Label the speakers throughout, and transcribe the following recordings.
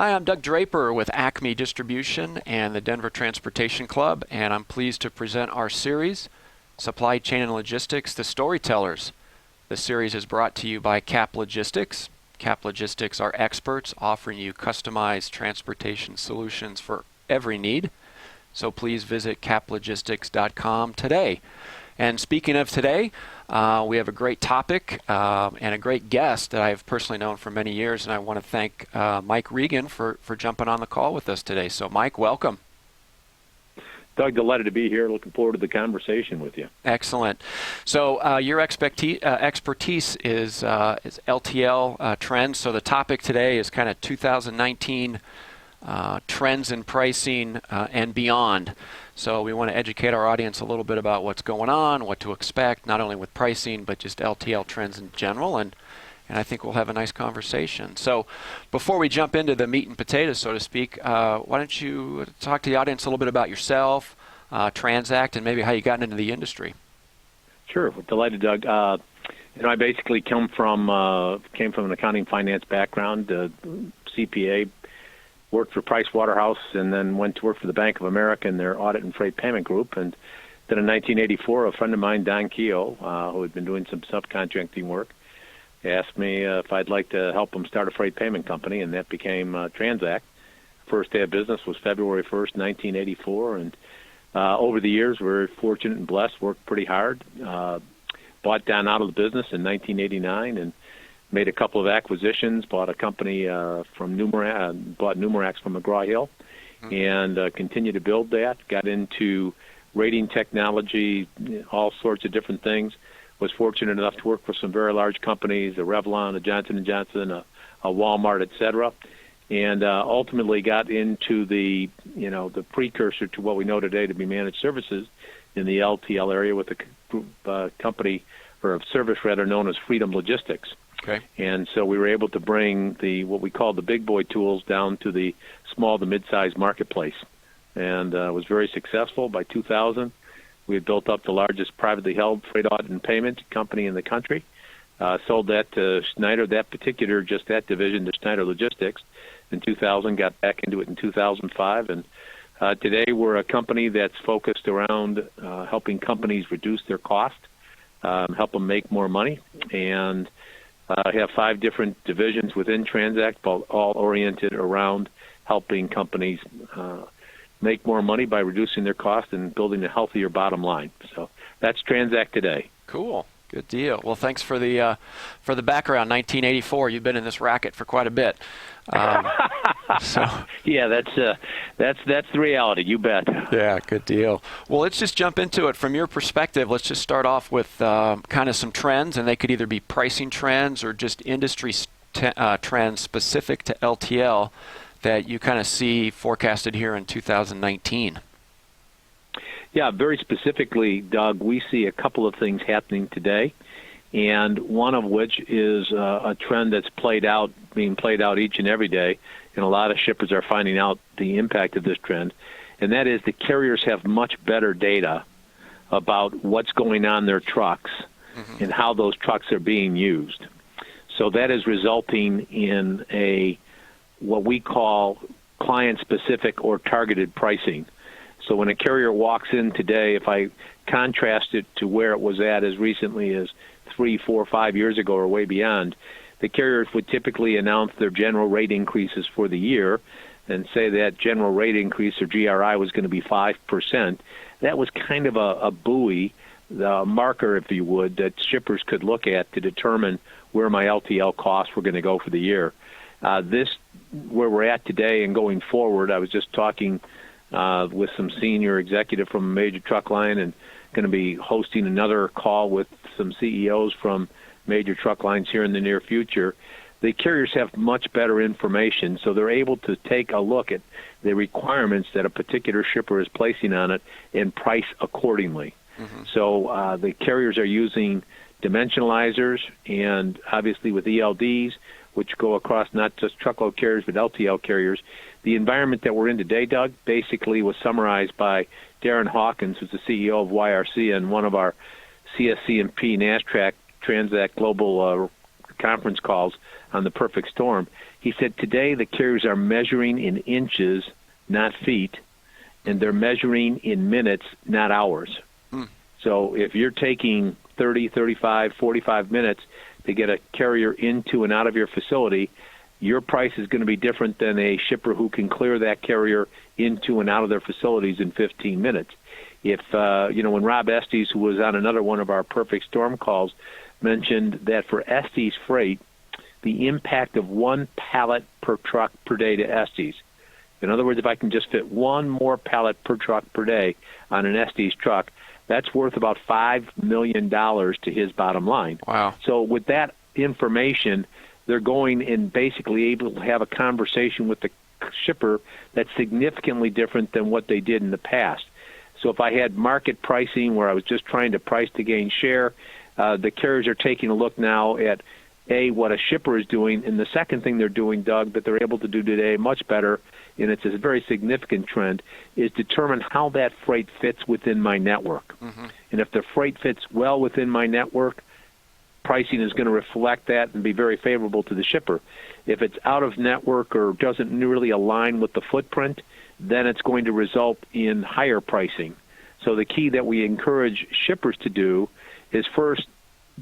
Speaker 1: Hi, I'm Doug Draper with Acme Distribution and the Denver Transportation Club, and I'm pleased to present our series, Supply Chain and Logistics, the Storytellers. The series is brought to you by CAP Logistics. CAP Logistics are experts offering you customized transportation solutions for every need. So please visit caplogistics.com today. And speaking of today, we have a great topic and a great guest that I've personally known for many years, and I want to thank Mike Regan for jumping on the call with us today. So Mike, welcome.
Speaker 2: Doug, delighted to be here. Looking forward to the conversation with you.
Speaker 1: Excellent. So your expertise is LTL trends. So the topic today is kind of 2019 trends in pricing and beyond. So we want to educate our audience a little bit about what's going on, what to expect, not only with pricing, but just LTL trends in general. And I think we'll have a nice conversation. So before we jump into the meat and potatoes, so to speak, why don't you talk to the audience a little bit about yourself, TranzAct, and maybe how you got into the industry?
Speaker 2: Sure. Delighted, Doug. I basically came from an accounting finance background, CPA, worked for Price Waterhouse, and then went to work for the Bank of America in their audit and freight payment group. And then in 1984, a friend of mine, Don Keogh, who had been doing some subcontracting work, asked me if I'd like to help him start a freight payment company, and that became TranzAct. First day of business was February 1st, 1984, and over the years, we're fortunate and blessed, worked pretty hard, bought Don out of the business in 1989, and made a couple of acquisitions, bought a company from bought Numerax from McGraw-Hill, and continued to build that. Got into rating technology, all sorts of different things. Was fortunate enough to work for some very large companies, a Revlon, a Johnson & Johnson, a Walmart, et cetera, and ultimately got into the precursor to what we know today to be managed services in the LTL area with a group company, or a service rather, known as Freedom Logistics.
Speaker 1: Okay.
Speaker 2: And so we were able to bring what we call the big boy tools down to the small to mid-sized marketplace, and was very successful. By 2000, we had built up the largest privately held freight audit and payment company in the country. Sold that to Schneider, that division to Schneider Logistics in 2000, got back into it in 2005, and today we're a company that's focused around helping companies reduce their cost, help them make more money, and have 5 different divisions within TranzAct, all oriented around helping companies make more money by reducing their cost and building a healthier bottom line. So that's TranzAct today.
Speaker 1: Cool. Good deal. Well, thanks for the background. 1984. You've been in this racket for quite a bit. So
Speaker 2: yeah, that's the reality. You bet.
Speaker 1: Yeah, good deal. Well, let's just jump into it. From your perspective, let's just start off with kind of some trends, and they could either be pricing trends or just industry trends specific to LTL that you kind of see forecasted here in 2019.
Speaker 2: Yeah, very specifically, Doug, we see a couple of things happening today, and one of which is a trend that's being played out each and every day, and a lot of shippers are finding out the impact of this trend, and that is the carriers have much better data about what's going on in their trucks and how those trucks are being used. So that is resulting in what we call client-specific or targeted pricing. So when a carrier walks in today, if I contrast it to where it was at as recently as 3, 4, 5 years ago or way beyond, the carriers would typically announce their general rate increases for the year and say that general rate increase, or GRI, was going to be 5%. That was kind of a buoy, the marker, if you would, that shippers could look at to determine where my LTL costs were going to go for the year. Where we're at today and going forward, I was just talking with some senior executive from a major truck line, and going to be hosting another call with some CEOs from major truck lines here in the near future. The carriers have much better information, so they're able to take a look at the requirements that a particular shipper is placing on it and price accordingly. So the carriers are using dimensionalizers, and obviously with ELDs, which go across not just truckload carriers but LTL carriers. The environment that we're in today, Doug, basically was summarized by Darren Hawkins, who's the CEO of YRC and one of our CSC&P NASTRAC TranzAct Global conference calls on the perfect storm. He said today the carriers are measuring in inches, not feet, and they're measuring in minutes, not hours. So if you're taking 30, 35, 45 minutes to get a carrier into and out of your facility, your price is going to be different than a shipper who can clear that carrier into and out of their facilities in 15 minutes. If, when Rob Estes, who was on another one of our perfect storm calls, mentioned that for Estes Freight, the impact of one pallet per truck per day to Estes. In other words, if I can just fit one more pallet per truck per day on an Estes truck, that's worth about $5 million to his bottom line.
Speaker 1: Wow.
Speaker 2: So with that information, they're going and basically able to have a conversation with the shipper that's significantly different than what they did in the past. So if I had market pricing where I was just trying to price to gain share, the carriers are taking a look now at, A, what a shipper is doing, and the second thing they're doing, Doug, that they're able to do today much better, and it's a very significant trend, is determine how that freight fits within my network. And if the freight fits well within my network, pricing is going to reflect that and be very favorable to the shipper. If it's out of network or doesn't really align with the footprint, then it's going to result in higher pricing. So the key that we encourage shippers to do is first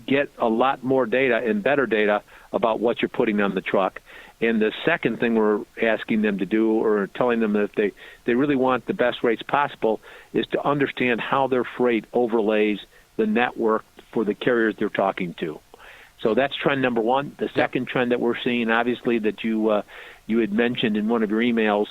Speaker 2: get a lot more data and better data about what you're putting on the truck. And the second thing we're asking them to do, or telling them that if they really want the best rates possible, is to understand how their freight overlays the network for the carriers they're talking to. So that's trend number one. The second trend that we're seeing, obviously, that you had mentioned in one of your emails,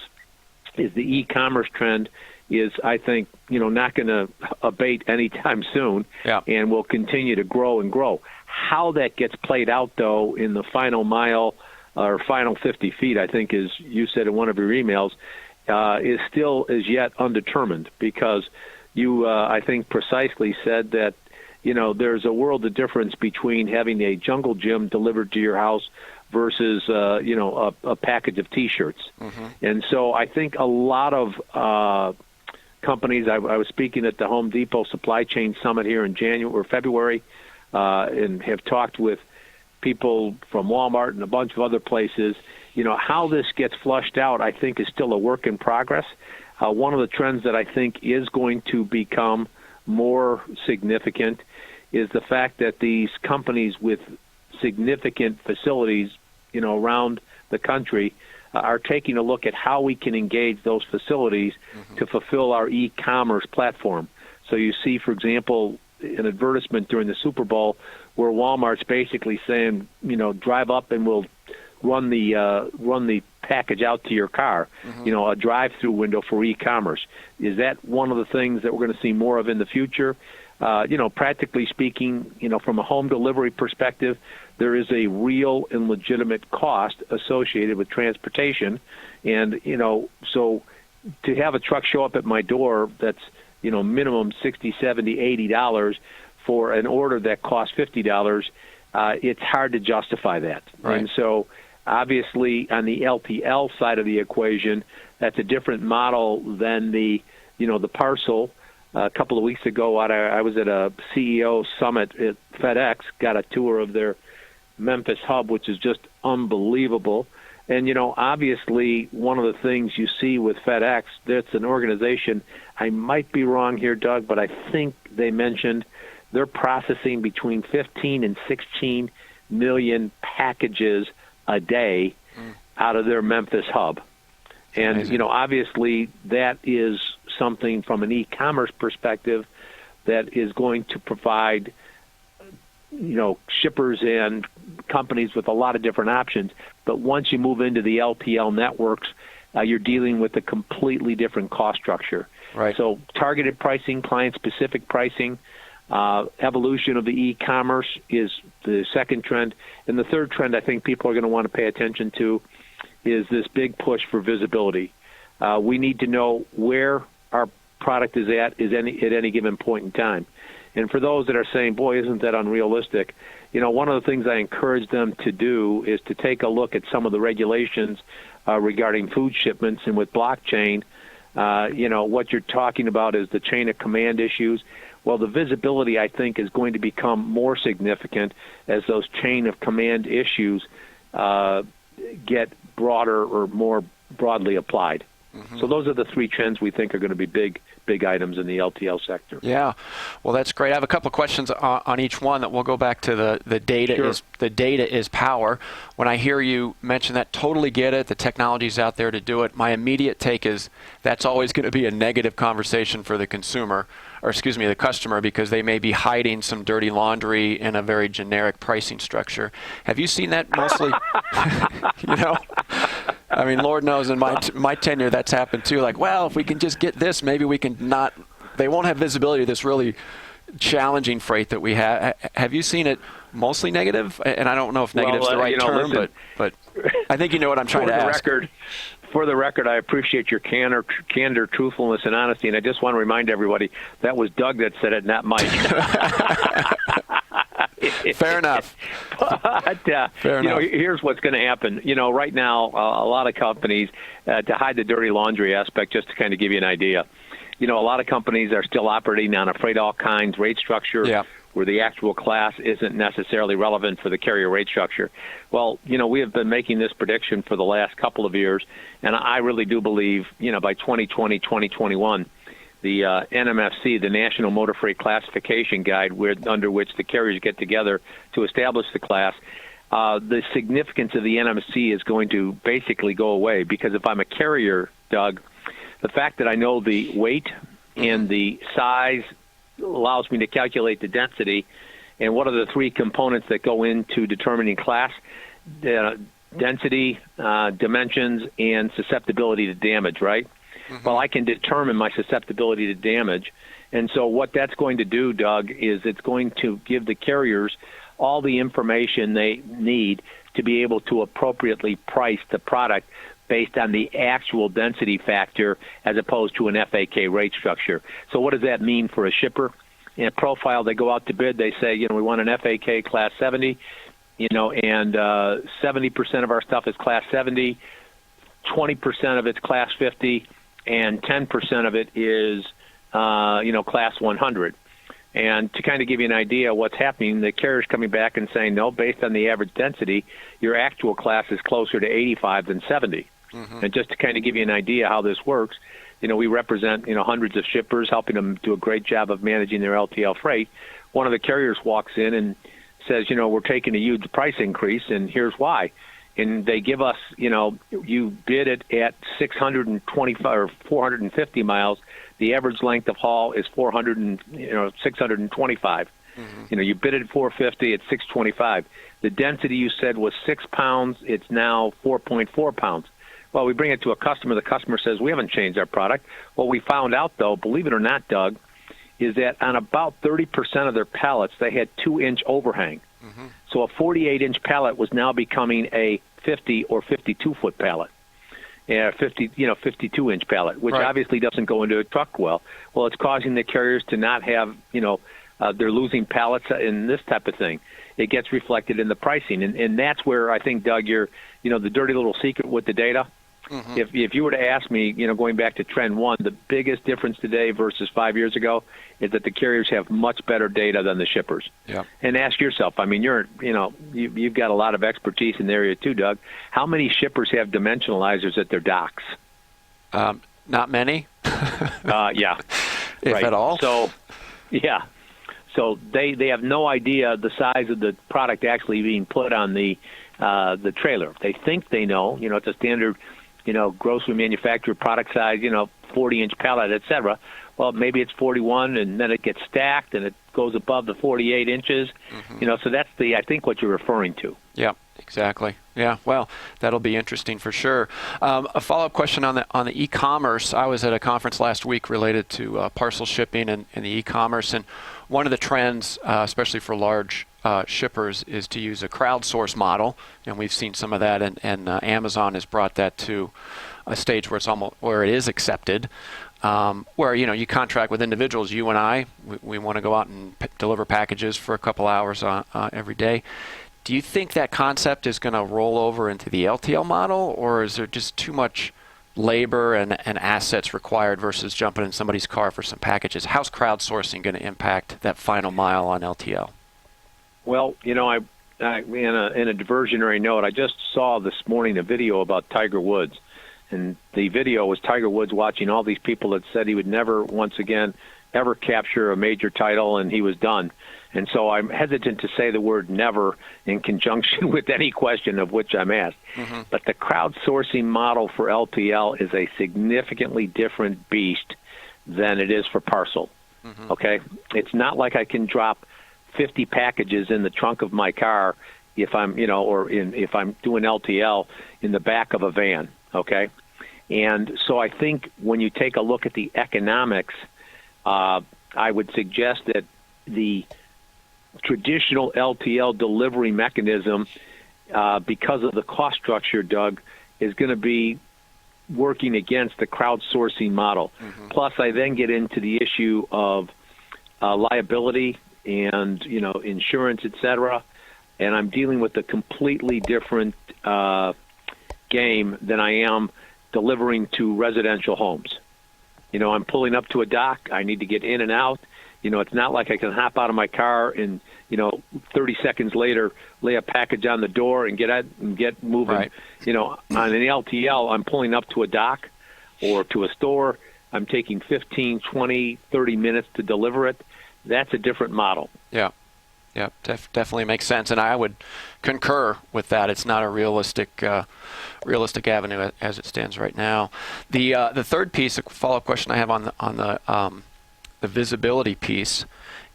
Speaker 2: is the e-commerce trend is, I think, not going to abate anytime soon, and will continue to grow and grow. How that gets played out, though, in the final mile or final 50 feet, I think, as you said in one of your emails, is still as yet undetermined, because you, I think, precisely said that, there's a world of difference between having a jungle gym delivered to your house versus, a package of T-shirts. And so I think a lot of companies, I was speaking at the Home Depot Supply Chain Summit here in January or February, and have talked with people from Walmart and a bunch of other places. How this gets flushed out, I think, is still a work in progress. One of the trends that I think is going to become more significant is the fact that these companies with significant facilities, around the country, are taking a look at how we can engage those facilities to fulfill our e-commerce platform. So you see, for example, an advertisement during the Super Bowl where Walmart's basically saying, drive up and we'll run the package out to your car, a drive-through window for e-commerce. Is that one of the things that we're going to see more of in the future? Practically speaking, from a home delivery perspective, there is a real and legitimate cost associated with transportation. And, so to have a truck show up at my door that's, minimum $60, $70, $80 for an order that costs $50, it's hard to justify that.
Speaker 1: Right.
Speaker 2: And so obviously on the LTL side of the equation, that's a different model than the parcel. A couple of weeks ago, I was at a CEO summit at FedEx, got a tour of their Memphis hub, which is just unbelievable. And, obviously, one of the things you see with FedEx, that's an organization, I might be wrong here, Doug, but I think they mentioned they're processing between 15 and 16 million packages a day out of their Memphis hub. And,
Speaker 1: Amazing.
Speaker 2: Obviously that is something from an e-commerce perspective that is going to provide, shippers and companies with a lot of different options. But once you move into the LTL networks, you're dealing with a completely different cost structure.
Speaker 1: Right.
Speaker 2: So targeted pricing, client-specific pricing, evolution of the e-commerce is the second trend. And the third trend I think people are going to want to pay attention to is this big push for visibility. We need to know where our product is at any given point in time. And for those that are saying, boy, isn't that unrealistic, one of the things I encourage them to do is to take a look at some of the regulations regarding food shipments. And with blockchain, what you're talking about is the chain of command issues. Well, the visibility, I think, is going to become more significant as those chain of command issues get broader or more broadly applied. So those are the three trends we think are going to be big items in the LTL sector.
Speaker 1: Yeah, well, that's great. I have a couple of questions on each one that we'll go back to the data.
Speaker 2: Sure.
Speaker 1: The data is power. When I hear you mention that, totally get it. The technology's out there to do it. My immediate take is that's always going to be a negative conversation for the consumer, or excuse me, the customer, because they may be hiding some dirty laundry in a very generic pricing structure. Have you seen that mostly? You know, I mean, Lord knows in my tenure that's happened too. Like, well, if we can just get this, maybe we can not. They won't have visibility to this really challenging freight that we have. Have you seen it mostly negative? And I don't know if negative is the right term,
Speaker 2: listen,
Speaker 1: but I think you know what I'm trying to ask.
Speaker 2: For the record, I appreciate your candor, truthfulness, and honesty, and I just want to remind everybody that was Doug that said it, not Mike.
Speaker 1: Fair enough.
Speaker 2: But,
Speaker 1: Fair enough.
Speaker 2: Here's what's going to happen. Right now, a lot of companies, to hide the dirty laundry aspect, just to kind of give you an idea, a lot of companies are still operating on a freight all kinds rate structure where the actual class isn't necessarily relevant for the carrier rate structure. Well, we have been making this prediction for the last couple of years, and I really do believe, by 2020, 2021, the NMFC, the National Motor Freight Classification Guide, under which the carriers get together to establish the class, the significance of the NMFC is going to basically go away, because if I'm a carrier, Doug, the fact that I know the weight and the size allows me to calculate the density, and what are the three components that go into determining class? Density, dimensions, and susceptibility to damage, right? Well, I can determine my susceptibility to damage. And so what that's going to do, Doug, is it's going to give the carriers all the information they need to be able to appropriately price the product based on the actual density factor as opposed to an FAK rate structure. So what does that mean for a shipper? In a profile, they go out to bid, they say, we want an FAK Class 70, and 70% of our stuff is Class 70, 20% of it's Class 50, and 10% of it is, Class 100. And to kind of give you an idea of what's happening, the carrier's coming back and saying, no, based on the average density, your actual class is closer to 85 than 70. And just to kind of give you an idea how this works, we represent, hundreds of shippers, helping them do a great job of managing their LTL freight. One of the carriers walks in and says, we're taking a huge price increase, and here's why. And they give us, you bid it at 625 or 450 miles. The average length of haul is 625. You bid it at 450, it's 625. The density you said was 6 pounds. It's now 4.4 pounds. Well, we bring it to a customer. The customer says, we haven't changed our product. What we found out, though, believe it or not, Doug, is that on about 30% of their pallets, they had 2-inch overhang. So a 48-inch pallet was now becoming a 50 or 52-foot pallet. 52-inch pallet, which obviously doesn't go into a truck well. Well, it's causing the carriers to not have, they're losing pallets in this type of thing. It gets reflected in the pricing. And that's where I think, Doug, the dirty little secret with the data. If you were to ask me, going back to Trend 1, the biggest difference today versus 5 years ago is that the carriers have much better data than the shippers. And ask yourself, I mean, you've got a lot of expertise in the area too, Doug. How many shippers have dimensionalizers at their docks?
Speaker 1: Not many.
Speaker 2: Yeah.
Speaker 1: If at all.
Speaker 2: So, yeah. So they have no idea the size of the product actually being put on the trailer. They think they know. It's a standard, grocery manufacturer product size, 40-inch pallet, et cetera. Well, maybe it's 41, and then it gets stacked, and it goes above the 48 inches. So that's I think what you're referring to.
Speaker 1: Yeah, exactly. Yeah, well, that'll be interesting for sure. A follow-up question on the e-commerce. I was at a conference last week related to parcel shipping and the e-commerce, and one of the trends, especially for large shippers, is to use a crowdsource model, and we've seen some of that, and Amazon has brought that to a stage where it is accepted, where you contract with individuals. You and I, we want to go out and deliver packages for a couple hours every day. Do you think that concept is going to roll over into the LTL model, or is there just too much labor and assets required versus jumping in somebody's car for some packages. How's crowdsourcing going to impact that final mile on LTL?
Speaker 2: Well, I in a diversionary note, I just saw this morning a video about Tiger Woods. And the video was Tiger Woods watching all these people that said he would never once again ever capture a major title, and he was done. And so I'm hesitant to say the word never in conjunction with any question of which I'm asked. Mm-hmm. But the crowdsourcing model for LTL is a significantly different beast than it is for parcel. Mm-hmm. Okay? It's not like I can drop 50 packages in the trunk of my car if I'm, if I'm doing LTL in the back of a van. Okay? And so I think when you take a look at the economics, I would suggest that the traditional LTL delivery mechanism, because of the cost structure, Doug, is going to be working against the crowdsourcing model. Mm-hmm. Plus, I then get into the issue of liability and, insurance, et cetera, and I'm dealing with a completely different game than I am delivering to residential homes. I'm pulling up to a dock. I need to get in and out. It's not like I can hop out of my car and, 30 seconds later lay a package on the door and get moving. Right. On an LTL, I'm pulling up to a dock or to a store. I'm taking 15, 20, 30 minutes to deliver it. That's a different model.
Speaker 1: Yeah. Yeah, definitely makes sense, and I would concur with that. It's not a realistic avenue as it stands right now. The third piece, a follow-up question I have on the visibility piece,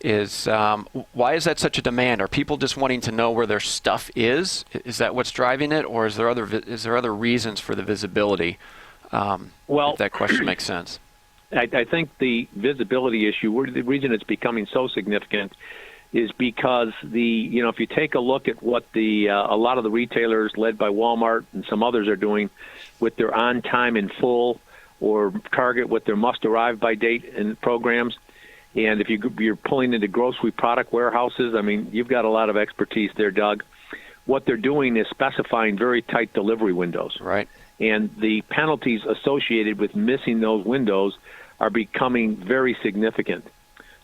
Speaker 1: is why is that such a demand? Are people just wanting to know where their stuff is? Is that what's driving it, or is there other reasons for the visibility? If that question makes sense.
Speaker 2: I think the visibility issue, the reason it's becoming so significant, is because if you take a look at what a lot of the retailers led by Walmart and some others are doing with their on time in full or Target with their must arrive by date and programs, and if you're pulling into grocery product warehouses, you've got a lot of expertise there, Doug. What they're doing is specifying very tight delivery windows.
Speaker 1: Right.
Speaker 2: And the penalties associated with missing those windows are becoming very significant.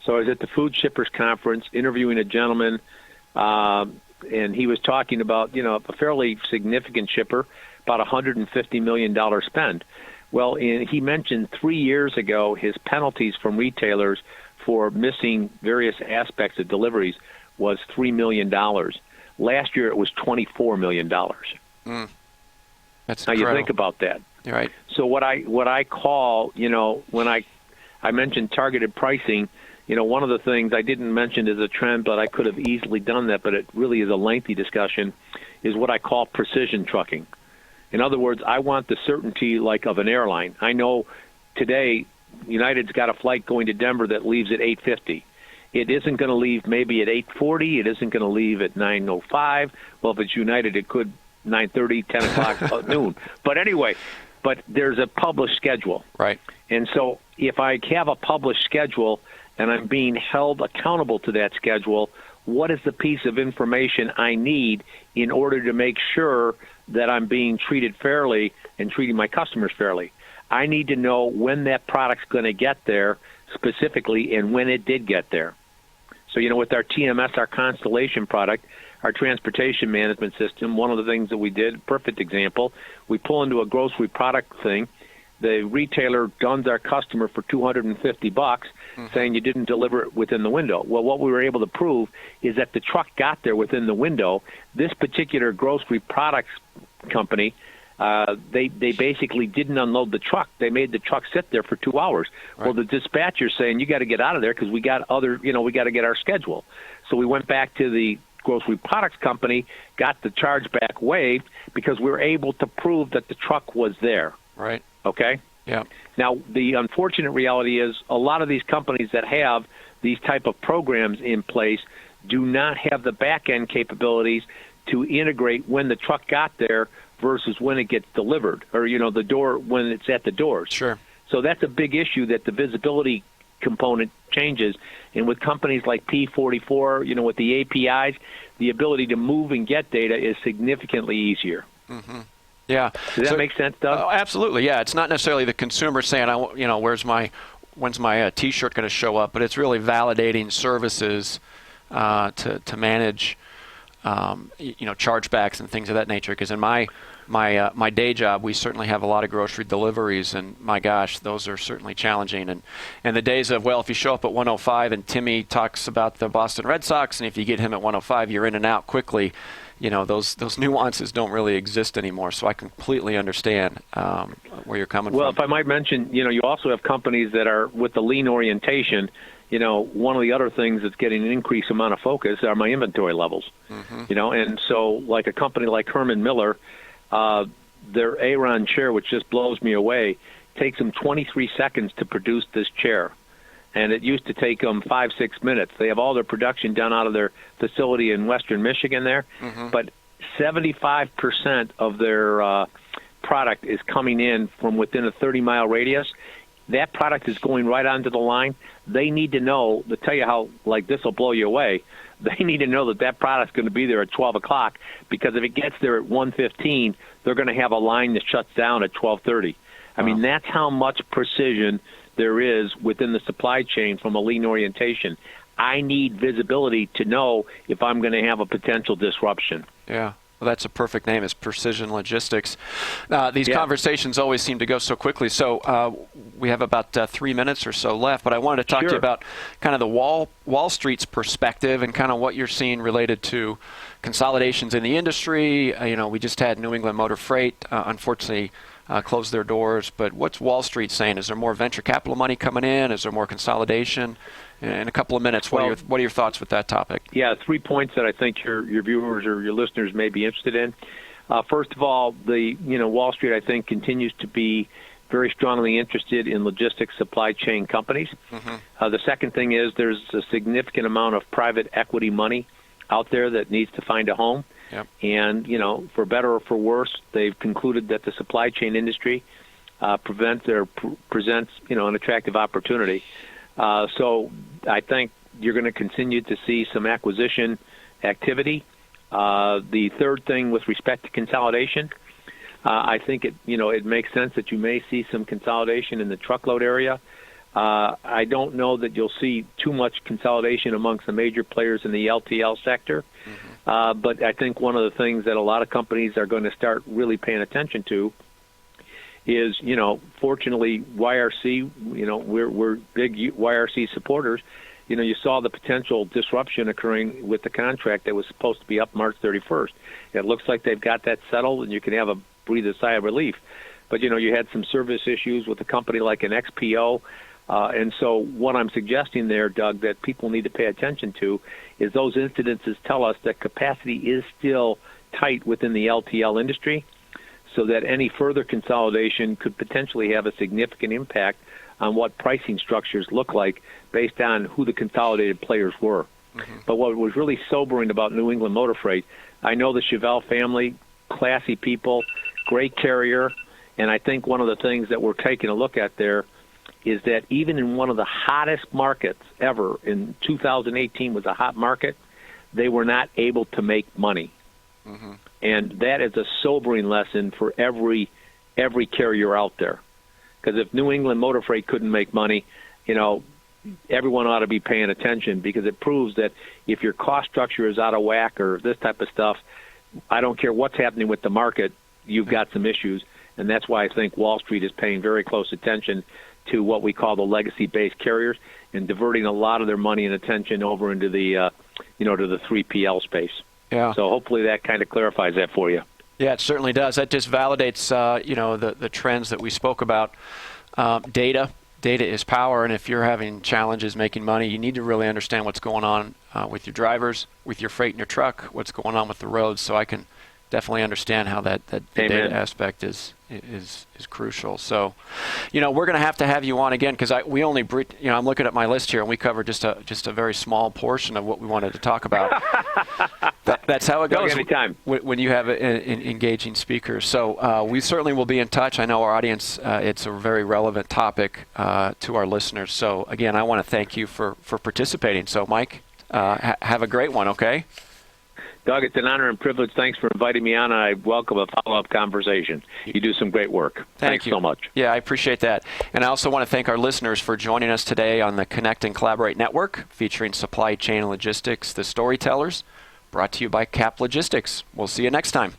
Speaker 2: So I was at the Food Shippers Conference interviewing a gentleman, and he was talking about, a fairly significant shipper, about $150 million spend. Well, he mentioned 3 years ago his penalties from retailers for missing various aspects of deliveries was $3 million. Last year it was $24 million.
Speaker 1: That's
Speaker 2: now
Speaker 1: incredible.
Speaker 2: You think about that.
Speaker 1: You're right.
Speaker 2: So what I call, when I mentioned targeted pricing, one of the things I didn't mention is a trend, but I could have easily done that, but it really is a lengthy discussion, is what I call precision trucking. In other words, I want the certainty like of an airline. I know today United's got a flight going to Denver that leaves at 8:50. It isn't going to leave maybe at 8:40. It isn't going to leave at 9:05. Well, if it's United, it could 9:30, 10 o'clock, noon. But anyway, there's a published schedule.
Speaker 1: Right.
Speaker 2: And so if I have a published schedule and I'm being held accountable to that schedule, what is the piece of information I need in order to make sure that I'm being treated fairly and treating my customers fairly? I need to know when that product's going to get there specifically and when it did get there. So, with our TMS, our Constellation product, our transportation management system, one of the things that we did, perfect example, we pull into a grocery product thing. The retailer guns our customer for $250, saying you didn't deliver it within the window. Well, what we were able to prove is that the truck got there within the window. This particular grocery products company, they basically didn't unload the truck. They made the truck sit there for 2 hours. Right. Well, the dispatcher's saying, you got to get out of there because we got we got to get our schedule. So we went back to the grocery products company, got the chargeback waived because we were able to prove that the truck was there.
Speaker 1: Right.
Speaker 2: Okay?
Speaker 1: Yeah.
Speaker 2: Now, the unfortunate reality is a lot of these companies that have these type of programs in place do not have the back-end capabilities to integrate when the truck got there versus when it gets delivered or, the door when it's at the doors.
Speaker 1: Sure.
Speaker 2: So that's a big issue that the visibility component changes. And with companies like P44, with the APIs, the ability to move and get data is significantly easier.
Speaker 1: Mm-hmm.
Speaker 2: Does that make sense, Doug?
Speaker 1: Oh, absolutely. Yeah, it's not necessarily the consumer saying, when's my T-shirt going to show up, but it's really validating services to manage, chargebacks and things of that nature. Because in my day job, we certainly have a lot of grocery deliveries, and my gosh, those are certainly challenging. And the days of, if you show up at 1:05 and Timmy talks about the Boston Red Sox, and if you get him at 1:05, you're in and out quickly. Those nuances don't really exist anymore. So I completely understand where you're coming from.
Speaker 2: Well, if I might mention, you also have companies that are with the lean orientation. One of the other things that's getting an increased amount of focus are my inventory levels. Mm-hmm. And so like a company like Herman Miller, their Aeron chair, which just blows me away, takes them 23 seconds to produce this chair. And it used to take them 5-6 minutes. They have all their production done out of their facility in western Michigan there. Mm-hmm. But 75% of their product is coming in from within a 30-mile radius. That product is going right onto the line. They need to know, to tell you how, this will blow you away, they need to know that product's going to be there at 12 o'clock, because if it gets there at 1:15, they're going to have a line that shuts down at 12:30. I mean, that's how much precision there is within the supply chain from a lean orientation. I need visibility to know if I'm going to have a potential disruption.
Speaker 1: Yeah. Well, that's a perfect name, is precision logistics. These conversations always seem to go so quickly. So we have about 3 minutes or so left, but I wanted to talk to you about kind of the Wall Street's perspective and kind of what you're seeing related to consolidations in the industry. We just had New England Motor Freight, unfortunately, close their doors. But what's Wall Street saying? Is there more venture capital money coming in? Is there more consolidation? In a couple of minutes, what are your thoughts with that topic?
Speaker 2: Yeah, 3 points that I think your viewers or your listeners may be interested in. First of all, Wall Street, I think, continues to be very strongly interested in logistics supply chain companies. Mm-hmm. The second thing is there's a significant amount of private equity money out there that needs to find a home. Yep. And, for better or for worse, they've concluded that the supply chain industry presents, an attractive opportunity. So I think you're going to continue to see some acquisition activity. The third thing with respect to consolidation, I think it makes sense that you may see some consolidation in the truckload area. I don't know that you'll see too much consolidation amongst the major players in the LTL sector. Mm-hmm. But I think one of the things that a lot of companies are going to start really paying attention to is, fortunately, YRC, we're big YRC supporters. You saw the potential disruption occurring with the contract that was supposed to be up March 31st. It looks like they've got that settled, and you can breathe a sigh of relief. But, you had some service issues with a company like an XPO. And so what I'm suggesting there, Doug, that people need to pay attention to is those incidences tell us that capacity is still tight within the LTL industry, so that any further consolidation could potentially have a significant impact on what pricing structures look like based on who the consolidated players were. Mm-hmm. But what was really sobering about New England Motor Freight, I know the Chevelle family, classy people, great carrier, and I think one of the things that we're taking a look at there is that even in one of the hottest markets ever, in 2018 was a hot market, they were not able to make money. Mm-hmm. And that is a sobering lesson for every carrier out there. Because if New England Motor Freight couldn't make money, everyone ought to be paying attention, because it proves that if your cost structure is out of whack or this type of stuff, I don't care what's happening with the market, you've got some issues. And that's why I think Wall Street is paying very close attention to what we call the legacy-based carriers and diverting a lot of their money and attention over into the, to the 3PL space. Yeah. So hopefully that kind of clarifies that for you.
Speaker 1: Yeah, it certainly does. That just validates, the trends that we spoke about. Data is power, and if you're having challenges making money, you need to really understand what's going on with your drivers, with your freight in your truck, what's going on with the roads. So I can definitely understand how that data aspect is crucial. So, we're going to have you on again, because we only, I'm looking at my list here, and we covered just a very small portion of what we wanted to talk about. That's how it goes when you have engaging speakers. So we certainly will be in touch. I know our audience, it's a very relevant topic to our listeners. So again, I want to thank you for participating. So Mike, have a great one, okay?
Speaker 2: Doug, it's an honor and privilege. Thanks for inviting me on, and I welcome a follow-up conversation. You do some great work. Thanks
Speaker 1: you
Speaker 2: so much.
Speaker 1: Yeah, I appreciate that. And I also want to thank our listeners for joining us today on the Connect and Collaborate Network, featuring supply chain and logistics, the Storytellers, brought to you by CAP Logistics. We'll see you next time.